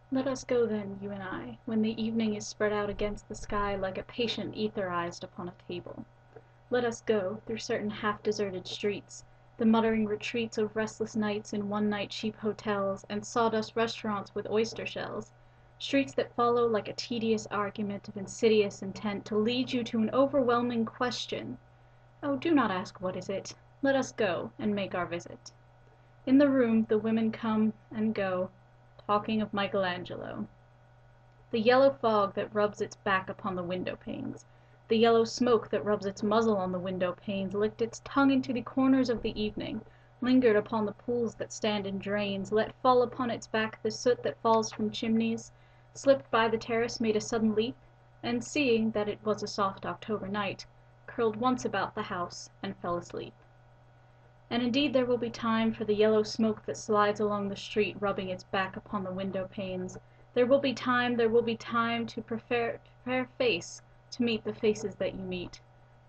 Let us go then, you and I, when the evening is spread out against the sky like a patient etherized upon a table. Let us go, through certain half-deserted streets, the muttering retreats of restless nights in one-night cheap hotels and sawdust restaurants with oyster shells, streets that follow like a tedious argument of insidious intent to lead you to an overwhelming question. Oh, do not ask what is it. Let us go and make our visit. In the room the women come and go, talking of Michelangelo. The yellow fog that rubs its back upon the window-panes, the yellow smoke that rubs its muzzle on the window-panes, licked its tongue into the corners of the evening, lingered upon the pools that stand in drains, let fall upon its back the soot that falls from chimneys, slipped by the terrace, made a sudden leap, and seeing that it was a soft October night, curled once about the house and fell asleep. And indeed there will be time for the yellow smoke that slides along the street rubbing its back upon the window-panes. There will be time to prepare face to meet the faces that you meet.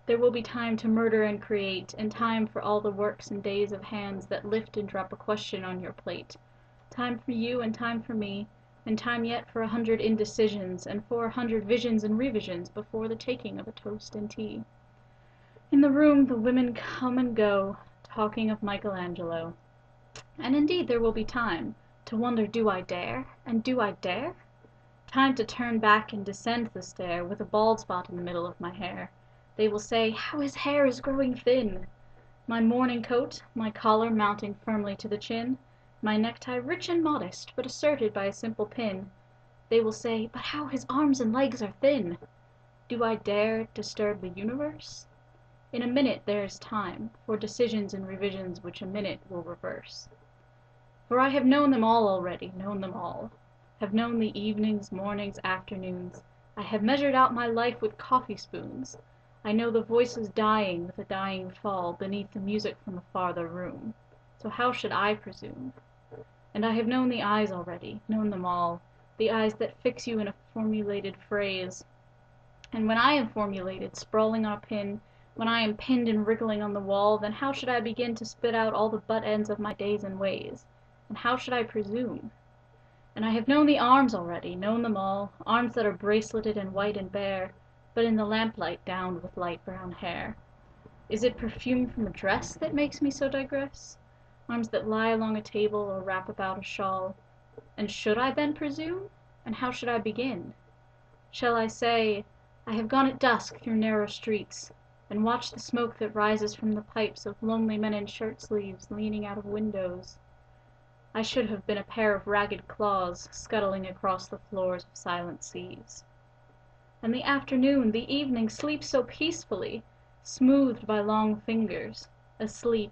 There will be time to murder and create, and time for all the works and days of hands that lift and drop a question on your plate. Time for you and time for me, and time yet for 100 indecisions, and for 100 visions and revisions before the taking of a toast and tea. In the room the women come and go, talking of Michelangelo. And indeed there will be time to wonder, do I dare? And do I dare? Time to turn back and descend the stair with a bald spot in the middle of my hair. They will say, how his hair is growing thin! My morning coat, my collar mounting firmly to the chin, my necktie rich and modest, but asserted by a simple pin. They will say, but how his arms and legs are thin! Do I dare disturb the universe? In a minute there is time for decisions and revisions which a minute will reverse. For I have known them all already, known them all. Have known the evenings, mornings, afternoons. I have measured out my life with coffee spoons. I know the voices dying with a dying fall beneath the music from a farther room. So how should I presume? And I have known the eyes already, known them all, the eyes that fix you in a formulated phrase. And when I am formulated, sprawling on a pin, when I am pinned and wriggling on the wall, then how should I begin to spit out all the butt ends of my days and ways? And how should I presume? And I have known the arms already, known them all, arms that are braceleted and white and bare, but in the lamplight downed with light brown hair. Is it perfume from a dress that makes me so digress? Arms that lie along a table or wrap about a shawl. And should I then presume? And how should I begin? Shall I say, I have gone at dusk through narrow streets, and watched the smoke that rises from the pipes of lonely men in shirt-sleeves leaning out of windows? I should have been a pair of ragged claws scuttling across the floors of silent seas. And the afternoon, the evening sleeps so peacefully, smoothed by long fingers, asleep,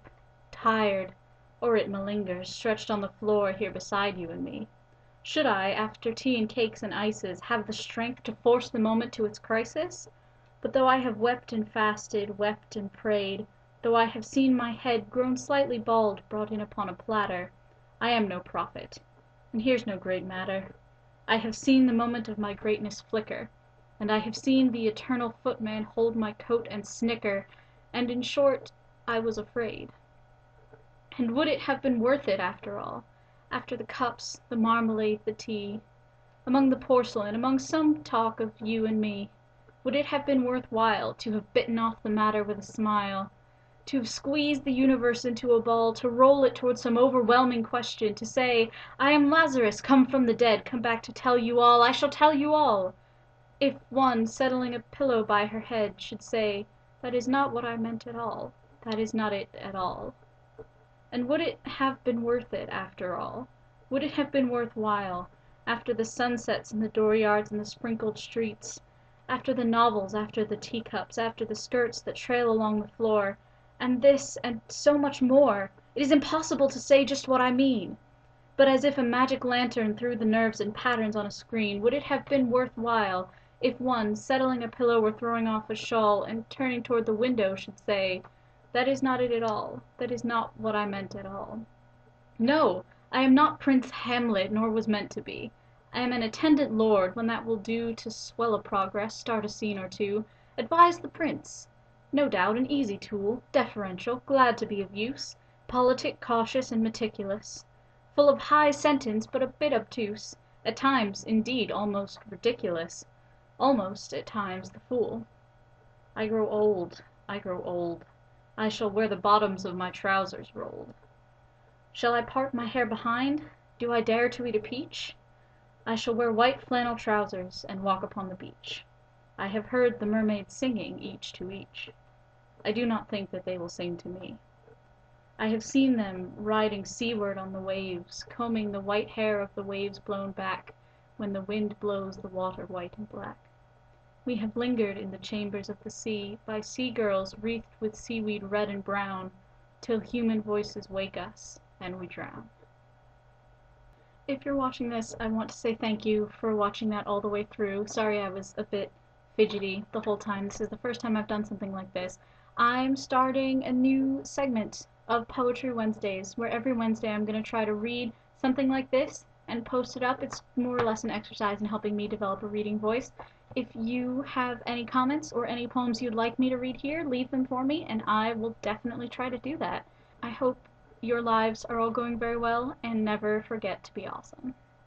tired, or it malingers, stretched on the floor here beside you and me. Should I, after tea and cakes and ices, have the strength to force the moment to its crisis? But though I have wept and fasted, wept and prayed, though I have seen my head, grown slightly bald, brought in upon a platter, I am no prophet, and here's no great matter. I have seen the moment of my greatness flicker, and I have seen the eternal footman hold my coat and snicker, and in short, I was afraid. And would it have been worth it after all, after the cups, the marmalade, the tea, among the porcelain, among some talk of you and me? Would it have been worth while to have bitten off the matter with a smile, to have squeezed the universe into a ball, to roll it toward some overwhelming question, to say, I am Lazarus, come from the dead, come back to tell you all, I shall tell you all, if one, settling a pillow by her head, should say, that is not what I meant at all, that is not it at all? And would it have been worth it, after all? Would it have been worth while, after the sunsets and the dooryards and the sprinkled streets, after the novels, after the teacups, after the skirts that trail along the floor, and this, and so much more? It is impossible to say just what I mean. But as if a magic lantern threw the nerves and patterns on a screen, would it have been worth while, if one, settling a pillow or throwing off a shawl, and turning toward the window, should say, that is not it at all, that is not what I meant at all? No, I am not Prince Hamlet, nor was meant to be. I am an attendant lord, when that will do to swell a progress, start a scene or two, advise the prince. No doubt an easy tool, deferential, glad to be of use, politic, cautious, and meticulous, full of high sentence, but a bit obtuse, At times, indeed, almost ridiculous, almost, at times, the fool. I grow old, I grow old. I shall wear the bottoms of my trousers rolled. Shall I part my hair behind? Do I dare to eat a peach? I shall wear white flannel trousers and walk upon the beach. I have heard the mermaids singing each to each. I do not think that they will sing to me. I have seen them riding seaward on the waves, combing the white hair of the waves blown back, when the wind blows the water white and black. We have lingered in the chambers of the sea, by sea-girls wreathed with seaweed red and brown, till human voices wake us, and we drown. If you're watching this, I want to say thank you for watching that all the way through. Sorry I was a bit fidgety the whole time. This is the first time I've done something like this. I'm starting a new segment of Poetry Wednesdays, where every Wednesday I'm going to try to read something like this and post it up. It's more or less an exercise in helping me develop a reading voice. If you have any comments or any poems you'd like me to read here, leave them for me, and I will definitely try to do that. I hope your lives are all going very well, and never forget to be awesome.